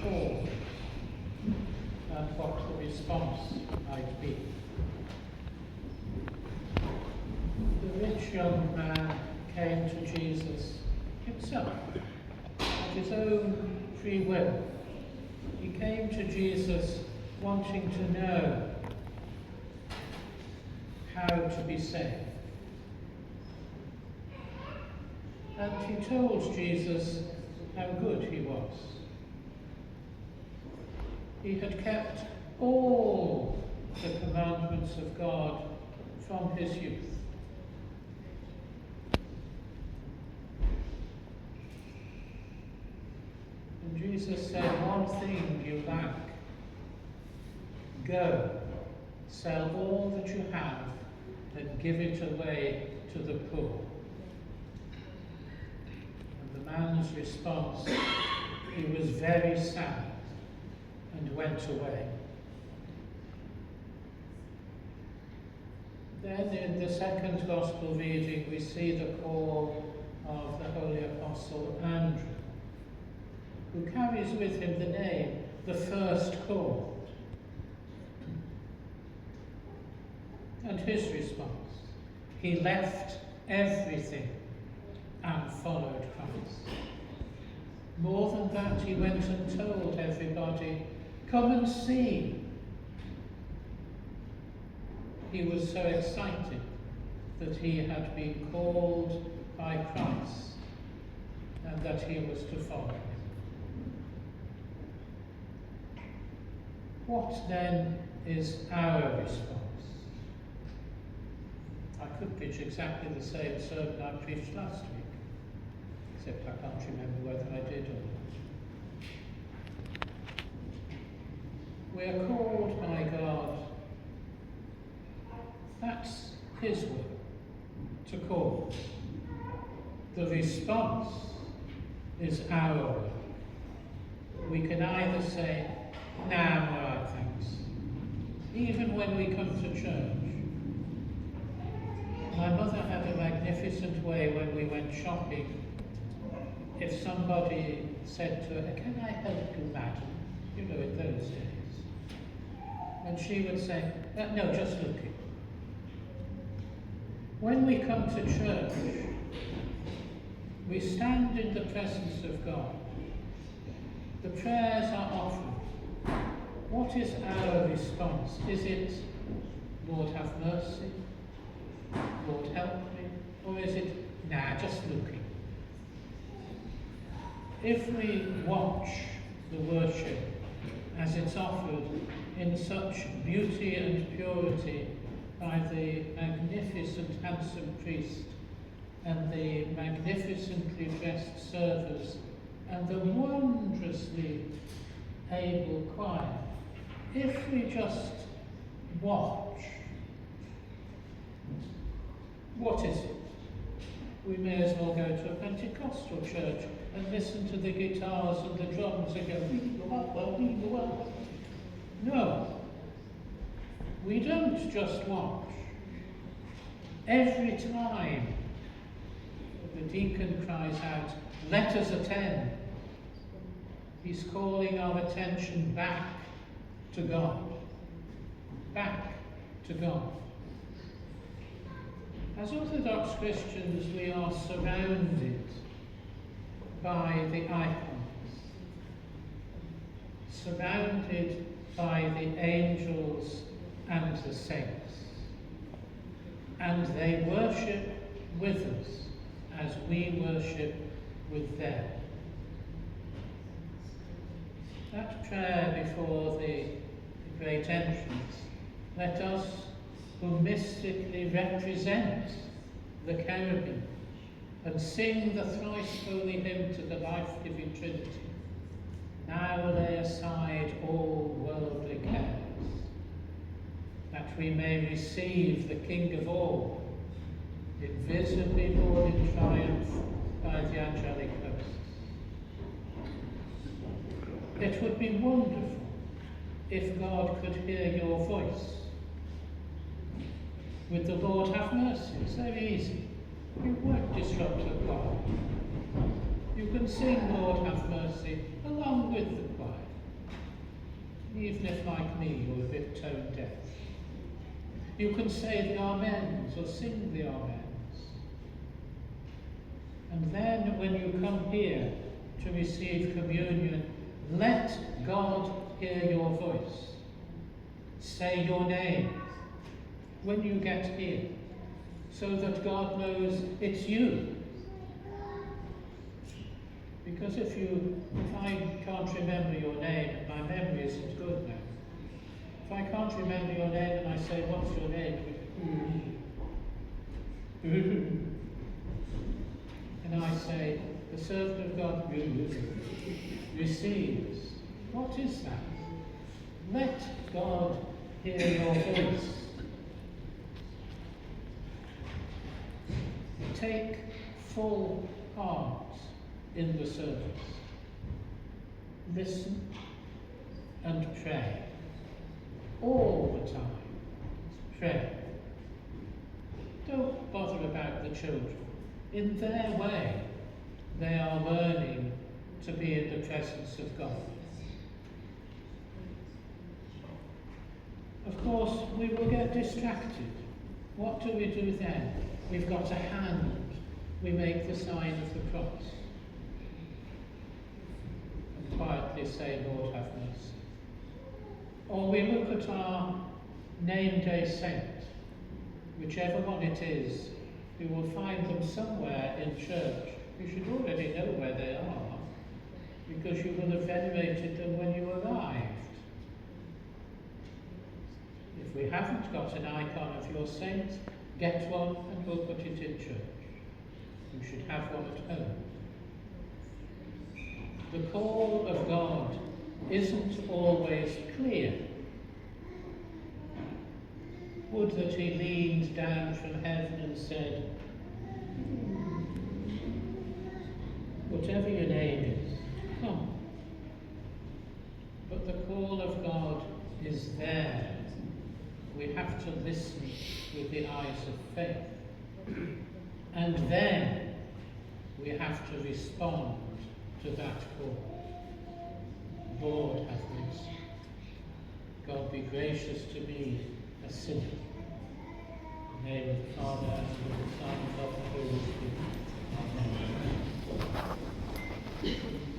call and what the response might be. The rich young man came to Jesus himself, of his own free will. He came to Jesus wanting to know how to be saved. And he told Jesus how good he was. He had kept all the commandments of God from his youth. And Jesus said, one thing you lack. Go, sell all that you have and give it away to the poor. And the man's response, he was very sad and went away. Then in the second Gospel reading we see the call of the Holy Apostle Andrew, who carries with him the name, the first called. And his response, he left everything and followed Christ. More than that, he went and told everybody, come and see. He was so excited that he had been called by Christ and that he was to follow him. What then is our response? I could preach exactly the same sermon I preached last week, except I can't remember whether I did or not. We are called by God. That's his will, to call. The response is our will. We can either say, nah, I'm all right, thanks. Even when we come to church. My mother had a magnificent way when we went shopping. If somebody said to her, can I help you, madam? You know, in those days. And she would say, no, just looking. When we come to church, we stand in the presence of God. The prayers are offered. What is our response? Is it, Lord, have mercy? Lord, help me? Or is it, nah, just looking? If we watch the worship as it's offered in such beauty and purity by the magnificent, handsome priest and the magnificently dressed servers and the wondrously able choir, if we just watch, what is it? We may as well go to a Pentecostal church and listen to the guitars and the drums and go, no, we don't just watch. Every time the deacon cries out, let us attend, he's calling our attention back to God. Back to God. As Orthodox Christians, we are surrounded by the icons, surrounded by the angels and the saints, and they worship with us as we worship with them. That prayer before the great entrance, let us who mystically represent the cherubim and sing the thrice holy hymn to the life-giving Trinity, now lay aside all worldly cares, that we may receive the King of all, invisibly born in triumph by the angelic hosts. It would be wonderful if God could hear your voice. With the Lord have mercy, it's very easy. You won't disrupt the choir. You can sing Lord have mercy along with the choir. even if, like me, you're a bit tone deaf. You can say the Amens or sing the Amens. And then when you come here to receive communion, let God hear your voice. Say your name when you get here, so that God knows it's you. Because if I can't remember your name, and my memory isn't good now, if I can't remember your name and I say, what's your name? And I say, the servant of God receives. What is that? Let God hear your voice. Take full part in the service. Listen and pray. All the time. Pray. Don't bother about the children. In their way, they are learning to be in the presence of God. Of course, we will get distracted. What do we do then? We've got a hand. We make the sign of the cross. And quietly say, Lord, have mercy. Or we look at our name day saint, whichever one it is. You will find them somewhere in church. You should already know where they are, because you will have venerated them when you arrived. If we haven't got an icon of your saint, get one and we'll put it in church. You should have one at home. The call of God isn't always clear. Would that he leaned down from heaven and said, whatever your name is, come. But the call of God is there. We have to listen with the eyes of faith. And then we have to respond to that call. Lord, have mercy. God, be gracious to me, a sinner. In the name of the Father, and of the Son, and of the Holy Spirit. Amen.